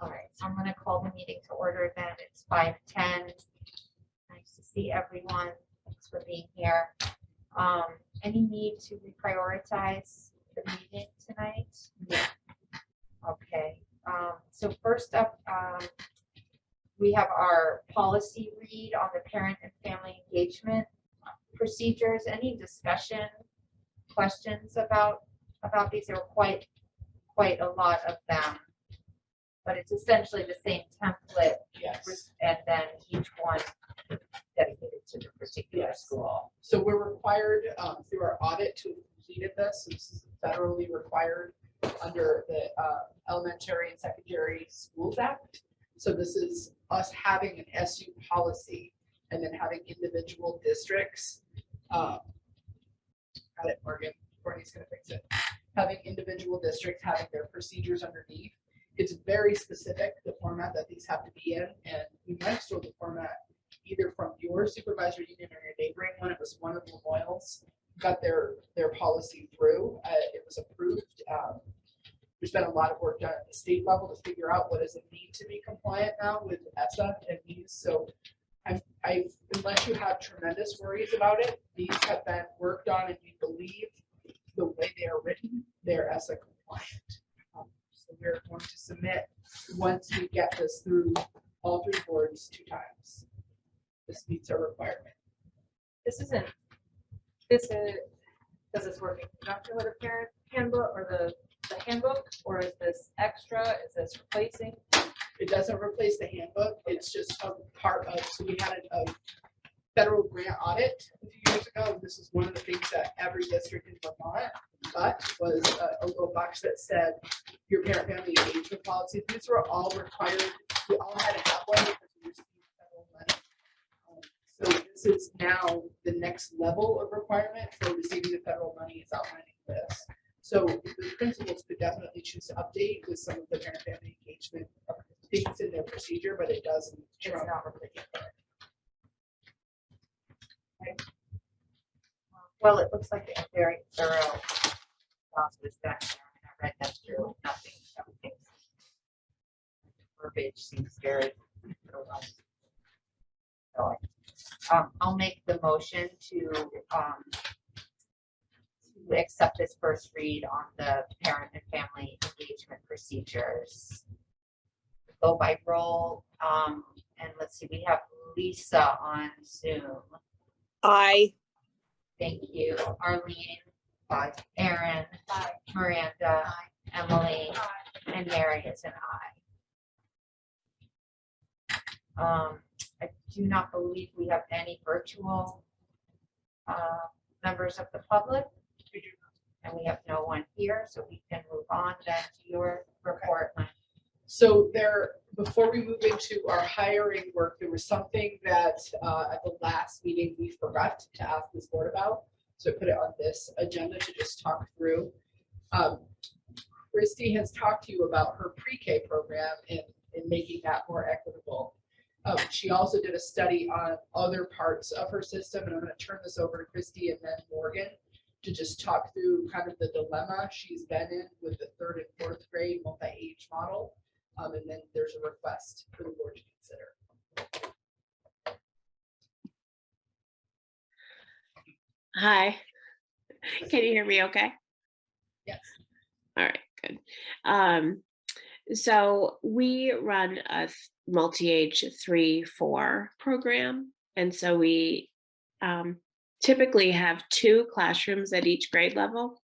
All right, so I'm gonna call the meeting to order then. It's 5:10. Nice to see everyone. Thanks for being here. Any need to reprioritize the meeting tonight? Yeah. Okay, so first up, we have our policy read on the parent and family engagement procedures. Any discussion, questions about these? There were quite a lot of them, but it's essentially the same template. Yes. And then each one dedicated to the particular school. So we're required through our audit to have completed this. This is federally required under the Elementary and Secondary Schools Act. So this is us having an SU policy and then having individual districts. Got it, Morgan. Courtney's gonna fix it. Having individual districts having their procedures underneath. It's very specific, the format that these have to be in, and we might have stolen the format either from your supervisory union or your neighboring one. It was one of the Memorials got their policy through. It was approved. We spent a lot of work done at the state level to figure out what does it mean to be compliant now with ESSA and these. So unless you have tremendous worries about it, these have been worked on, and we believe the way they are written, they're ESSA compliant. So we're going to submit once we get this through all three boards 2 times. This meets our requirement. Does this work in conjunction with a parent handbook or the handbook, or is this extra? Is this replacing? It doesn't replace the handbook. It's just a part of, so we had a federal grant audit a few years ago. This is one of the things that every district in Vermont got was a little box that said your parent family engagement policy. These were all required. We all had to have one because we received federal money. So this is now the next level of requirement for receiving the federal money is outlining this. So the principals could definitely choose to update with some of the parent family engagement things in their procedure, but it doesn't. It's not replacing. Okay. Well, it looks like a very thorough process done there. I read that through. Everything. Verbiage seems very thorough. So, I'll make the motion to accept this first read on the parent and family engagement procedures. Go by roll, and let's see, we have Lisa on Zoom. Aye. Thank you. Arlene. Aye. Erin. Aye. Miranda. Aye. Emily. Aye. And Mary is an aye. I do not believe we have any virtual members of the public. And we have no one here, so we can move on then to your report. Okay. So before we move into our hiring work, there was something that at the last meeting we forgot to ask this board about. So I put it on this agenda to just talk through. Christy has talked to you about her pre-K program and making that more equitable. She also did a study on other parts of her system, and I'm going to turn this over to Christy and then Morgan to just talk through kind of the dilemma she's been in with the 3rd and 4th grade multi-age model. And then there's a request for the board to consider. Hi. Can you hear me okay? Yes. All right, good. So we run a multi-age 3-4 program. And so we typically have 2 classrooms at each grade level.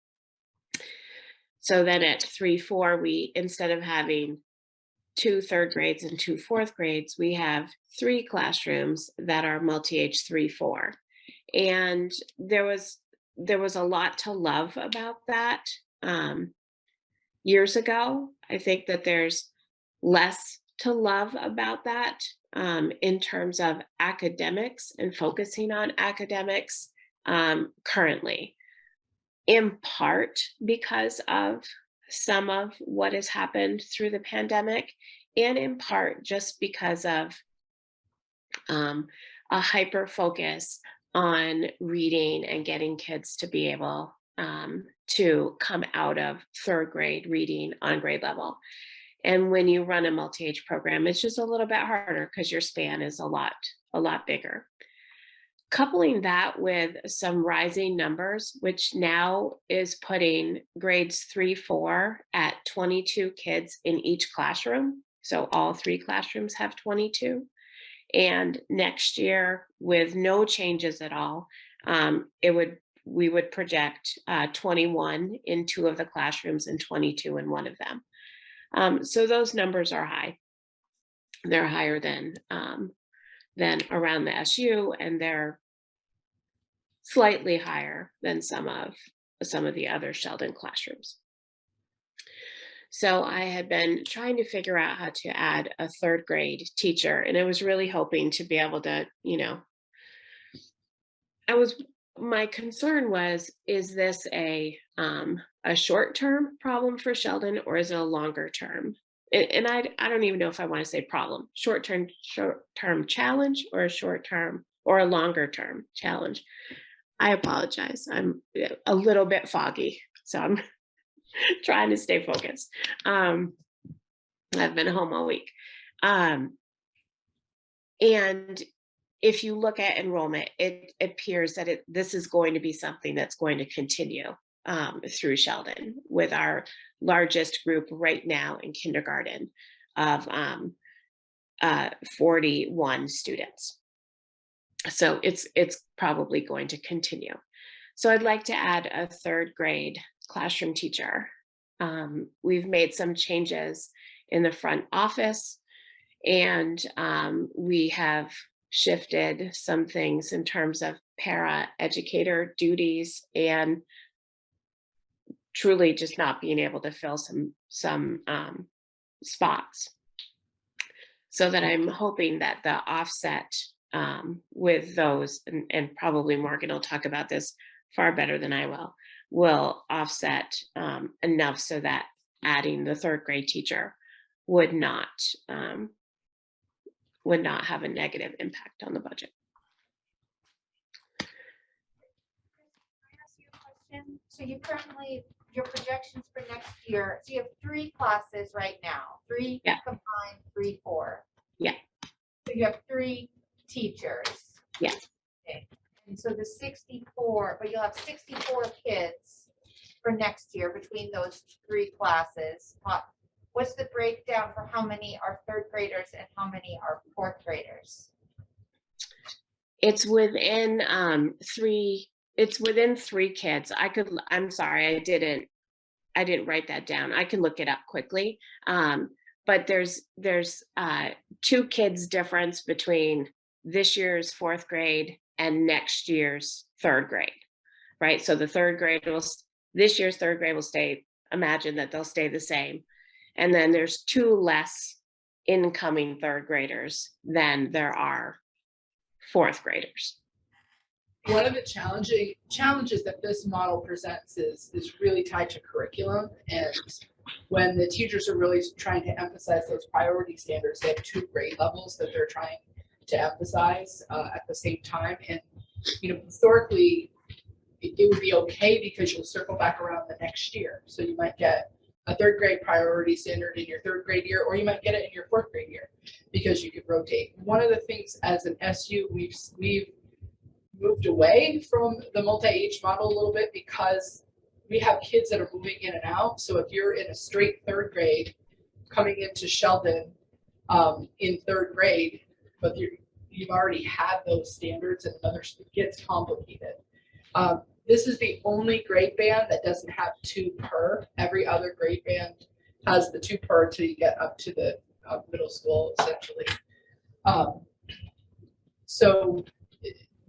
So then at 3-4, we, instead of having 2 3rd grades and 2 4th grades, we have 3 classrooms that are multi-age 3-4. And there was a lot to love about that years ago. I think that there's less to love about that in terms of academics and focusing on academics currently, in part because of some of what has happened through the pandemic, and in part just because of a hyper focus on reading and getting kids to be able to come out of 3rd grade reading on grade level. And when you run a multi-age program, it's just a little bit harder because your span is a lot bigger. Coupling that with some rising numbers, which now is putting grades 3-4 at 22 kids in each classroom. So all 3 classrooms have 22. And next year, with no changes at all, we would project 21 in 2 of the classrooms and 22 in one of them. So those numbers are high. They're higher than around the SU, and they're slightly higher than some of the other Sheldon classrooms. So I had been trying to figure out how to add a 3rd grade teacher, and I was really hoping to be able to, my concern was, is this a short-term problem for Sheldon, or is it a longer term? And I don't even know if I want to say problem, short-term challenge, or a longer term challenge. I apologize. I'm a little bit foggy, so I'm trying to stay focused. I've been home all week. And if you look at enrollment, it appears that this is going to be something that's going to continue through Sheldon, with our largest group right now in kindergarten of 41 students. So it's probably going to continue. So I'd like to add a 3rd grade classroom teacher. We've made some changes in the front office, and we have shifted some things in terms of para educator duties, and truly just not being able to fill some spots. So that I'm hoping that the offset with those, and probably Morgan will talk about this far better than I will offset enough so that adding the 3rd grade teacher would not have a negative impact on the budget. Can I ask you a question? So you currently, your projections for next year, so you have 3 classes right now, 3 combined, 3-4. Yeah. So you have 3 teachers. Yeah. Okay. And so the 64, but you'll have 64 kids for next year between those 3 classes. What's the breakdown for how many are 3rd graders and how many are 4th graders? It's within 3. It's within 3 kids. I'm sorry, I didn't write that down. I can look it up quickly. But there's 2 kids difference between this year's 4th grade and next year's 3rd grade, right? So the 3rd grade this year's 3rd grade will stay, imagine that they'll stay the same. And then there's 2 less incoming 3rd graders than there are 4th graders. One of the challenges that this model presents is really tied to curriculum. And when the teachers are really trying to emphasize those priority standards, they have 2 grade levels that they're trying to emphasize at the same time. And, historically, it would be okay because you'll circle back around the next year. So you might get a 3rd grade priority standard in your 3rd grade year, or you might get it in your 4th grade year because you could rotate. One of the things as an SU, we've moved away from the multi-age model a little bit because we have kids that are moving in and out. So if you're in a straight 3rd grade coming into Sheldon in 3rd grade, but you've already had those standards, and it gets complicated. This is the only grade band that doesn't have 2 per. Every other grade band has the 2 per till you get up to the middle school, essentially. So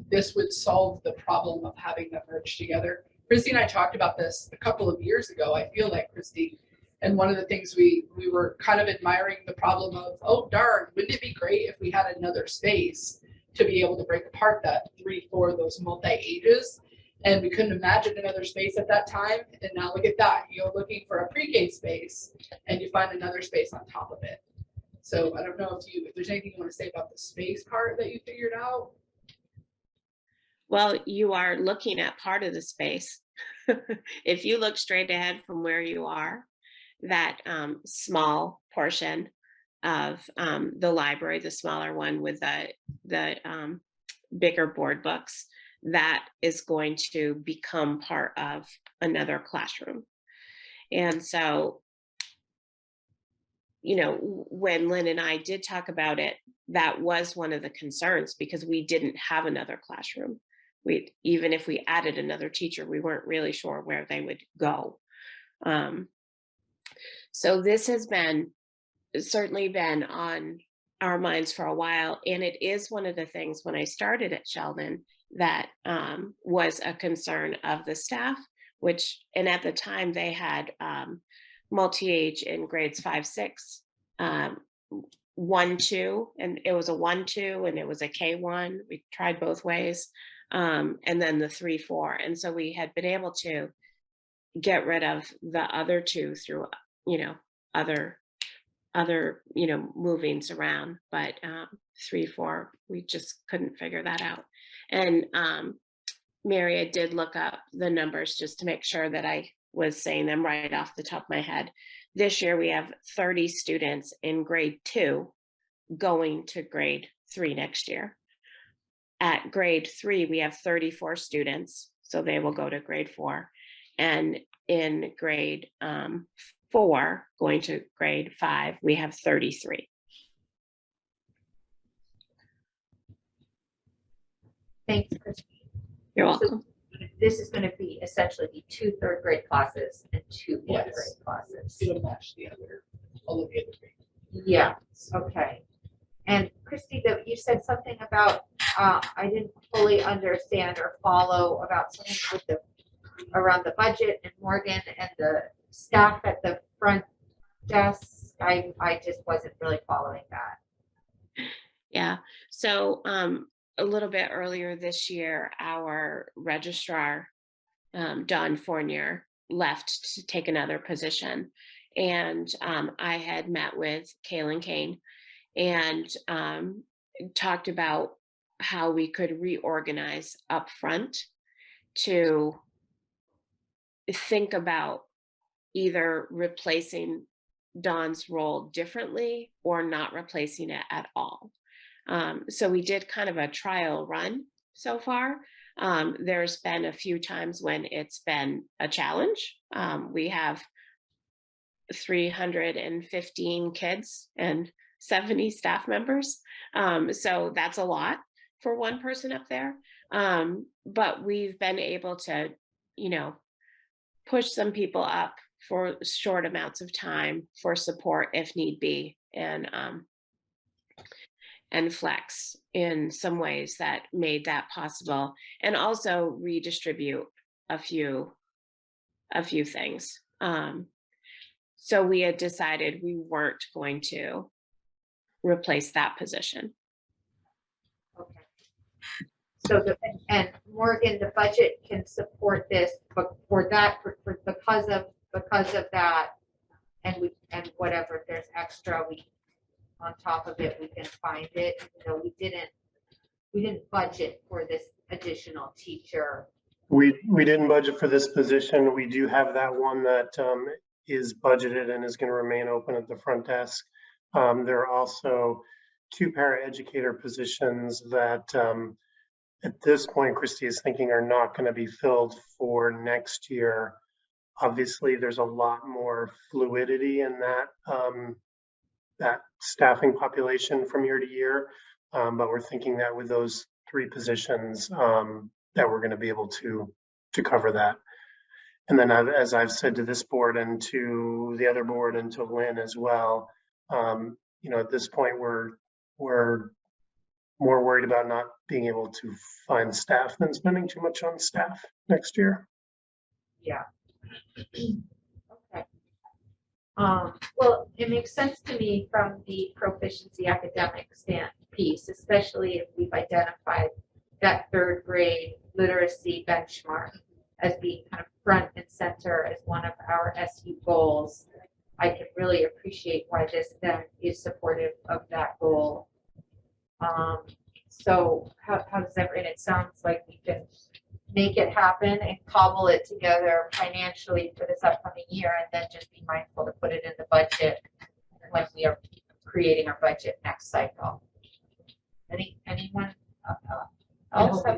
this would solve the problem of having them merged together. Christy and I talked about this a couple of years ago, I feel like, Christy. And one of the things we were kind of admiring the problem of, oh darn, wouldn't it be great if we had another space to be able to break apart that 3-4, those multi-ages. And we couldn't imagine another space at that time. And now look at that, you're looking for a pre-K space and you find another space on top of it. So I don't know if there's anything you want to say about the space part that you figured out. Well, you are looking at part of the space. If you look straight ahead from where you are, that small portion of the library, the smaller one with the bigger board books, that is going to become part of another classroom. And so, you know, when Lynn and I did talk about it, that was one of the concerns because we didn't have another classroom. Even if we added another teacher, we weren't really sure where they would go. So this has certainly been on our minds for a while. And it is one of the things when I started at Sheldon that was a concern of the staff, and at the time they had multi-age in grades 5, 6, 1, 2, and it was a 1, 2, and it was a K1. We tried both ways. And then the 3, 4. And so we had been able to get rid of the other 2 through, other movings around, but 3, 4, we just couldn't figure that out. And Mary, I did look up the numbers just to make sure that I was saying them right off the top of my head. This year we have 30 students in grade 2 going to grade 3 next year. At grade 3 we have 34 students, so they will go to grade 4, and in grade 4 going to grade 5 we have 33. Thanks, Christine. You're welcome. So this is going to be essentially be 2 third grade classes and 2 fourth Yes. grade classes. It'll match all of the other grades. Yeah, okay. And Christy, you said something about, I didn't fully understand or follow about something with around the budget and Morgan and the staff at the front desk. I just wasn't really following that. Yeah, so a little bit earlier this year, our registrar, Dawn Fournier, left to take another position. And I had met with Kaylin Kane and talked about how we could reorganize up front to think about either replacing Dawn's role differently or not replacing it at all. So we did kind of a trial run so far. There's been a few times when it's been a challenge. We have 315 kids and 70 staff members. So that's a lot for one person up there. But we've been able to, push some people up for short amounts of time for support if need be, and flex in some ways that made that possible, and also redistribute a few things. So we had decided we weren't going to replace that position. Okay. So and Morgan, the budget can support this, but because of that, and whatever, if there's extra, on top of it, we can find it. Even though we didn't budget for this additional teacher. We didn't budget for this position. We do have that one that is budgeted and is going to remain open at the front desk. There are also 2 paraeducator positions that at this point, Christy is thinking are not going to be filled for next year. Obviously, there's a lot more fluidity in that staffing population from year to year, but we're thinking that with those 3 positions that we're going to be able to cover that. And then as I've said to this board and to the other board and to Lynn as well, at this point we're more worried about not being able to find staff than spending too much on staff next year. Yeah. Okay. Well, it makes sense to me from the proficiency academic piece, especially if we've identified that 3rd grade literacy benchmark as being kind of front and center as one of our SU goals. I can really appreciate why this then is supportive of that goal. So how does that, and it sounds like we can make it happen and cobble it together financially for this upcoming year, and then just be mindful to put it in the budget when we are creating our budget next cycle. Anyone else? I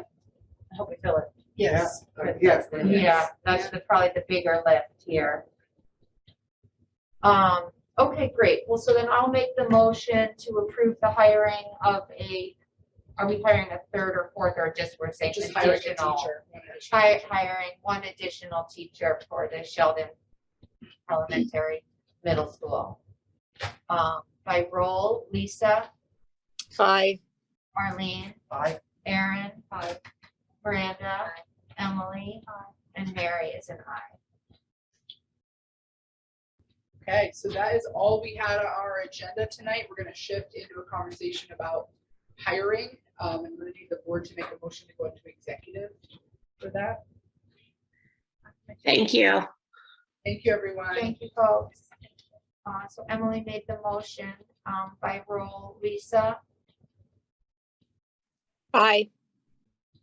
hope we fill it. Yes. Yes. Yeah, that's probably the bigger lift here. Okay, great. Well, so then I'll make the motion to approve the hiring of are we hiring a third or fourth, or just we're saying Just hiring a additional? teacher. one additional. Hiring one additional teacher for the Sheldon Elementary Middle School. By roll, Lisa, Aye. Arlene, Aye. Erin, Miranda, Emily, and Mary is an aye. Okay, so that is all we had on our agenda tonight. We're gonna shift into a conversation about hiring. I'm gonna need the board to make a motion to go into executive for that. Thank you. Thank you, everyone. Thank you, folks. So Emily made the motion, by roll, Lisa, Aye.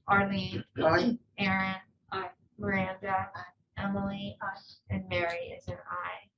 Arlene, Aye. Erin, Miranda, Emily, and Mary is an aye.